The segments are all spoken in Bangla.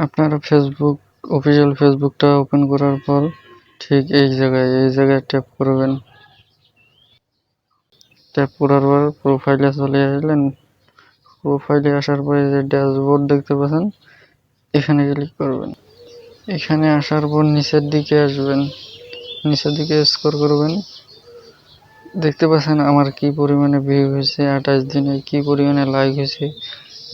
আপনারা ফেসবুক অফিসিয়াল ফেসবুকটা ওপেন করার পর ঠিক এই জায়গায় ট্যাপ করবেন। ট্যাপ করার পর প্রোফাইলে চলে আসলেন। প্রোফাইলে আসার পরে যে ড্যাশবোর্ড দেখতে পাচ্ছেন, এখানে ক্লিক করবেন। এখানে আসার পর নিচের দিকে আসবেন, নিচের দিকে স্ক্রল করবেন। দেখতে পাচ্ছেন আমার কি পরিমাণে ভিউ হয়েছে, 28 দিনে কি পরিমাণে লাইক হয়েছে,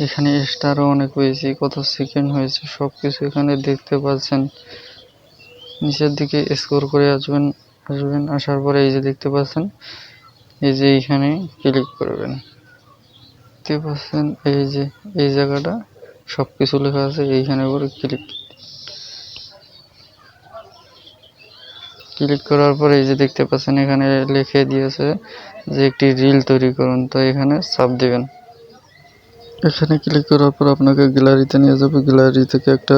এখানে স্টারও অনেক হয়েছে, কত সেকেন্ড হয়েছে, সবকিছু এখানে দেখতে পাচ্ছেন। নিচের দিকে স্ক্রল করে আসবেন, আসার পরে এই যে দেখতে পাচ্ছেন, এই যে এইখানে ক্লিক করবেন। দেখতে পাচ্ছেন এই যে এই জায়গাটা সবকিছু লেখা আছে, এইখানে করে ক্লিক করার পরে এই যে দেখতে পাচ্ছেন এখানে লিখে দিয়েছে যে একটি রিল তৈরি করুন। তো এখানে চাপ দিবেন। এখানে ক্লিক করার পর আপনাকে গ্যালারিতে নিয়ে যাবে। গ্যালারি থেকে একটা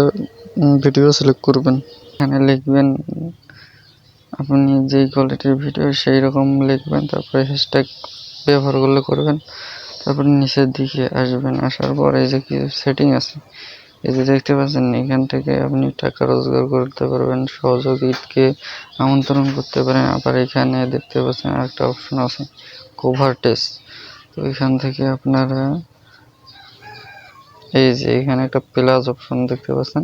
ভিডিও সিলেক্ট করবেন। এখানে লিখবেন আপনি যেই কোয়ালিটির ভিডিও সেই রকম লিখবেন, তারপরে হ্যাশট্যাগ ব্যবহার করবেন। তারপরে নিচের দিকে আসবেন, আসার পর এই যে কিছু সেটিং আছে, এই যে দেখতে পাচ্ছেন এখান থেকে আপনি টাকা রোজগার করতে পারবেন, সহযোগীকে আমন্ত্রণ করতে পারেন। আবার এখানে দেখতে পাচ্ছেন আরেকটা অপশন আছে কভার টেস্ট। তো এখান থেকে আপনারা এই যে এখানে একটা প্লাস অপশন দেখতে পাচ্ছেন,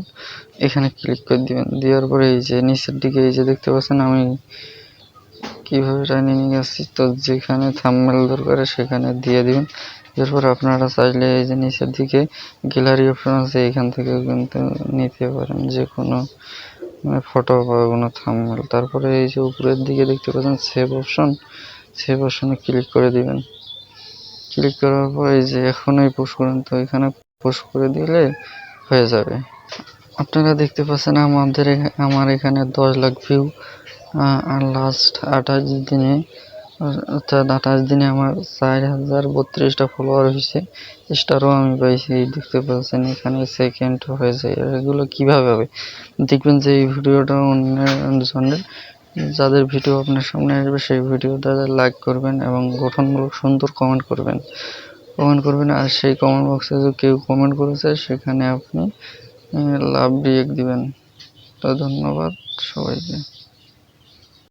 এখানে ক্লিক করে দিবেন। দেওয়ার পরে এই যে নিচের দিকে এই যে দেখতে পাচ্ছেন আমি কিভাবে ট্রেনিং আসছি, তো যেখানে থাম্বনেল দরকার সেখানে দিয়ে দিবেন। এরপর আপনারা চাইলে এই যে নিচের দিকে গ্যালারি অপশন আছে, এখান থেকে কিন্তু নিতে পারেন যে কোনো ফটো বা কোনো থাম্বনেল। তারপরে এই যে উপরের দিকে দেখতে পাচ্ছেন সেভ অপশনে ক্লিক করে দিবেন। ক্লিক করার পর এই যে এখনই পোস্ট করেন, তো এখানে পোস্ট করে দিলে হয়ে যাবে। আপনারা দেখতে পাচ্ছেন আমার এখানে 10 লাখ ভিউ, আর লাস্ট 28 দিনে, অর্থাৎ 28 দিনে আমার 4032টা ফলোয়ার হয়েছে, স্টারও আমি পাইছি। দেখতে পাচ্ছেন এখানে সেকেন্ড হয়েছে। এগুলো কিভাবে হবে দেখবেন যে এই ভিডিওটা অন্যজনের, যাদের ভিডিও আপনার সামনে আসবে সেই ভিডিওটা লাইক করবেন এবং গঠনমূলক সুন্দর কমেন্ট করবেন। আর সেই কমেন্ট বক্সে যদি কেউ কমেন্ট করেছে সেখানে আপনি লাভ রিয়েক্ট দিবেন। তো ধন্যবাদ সবাইকে।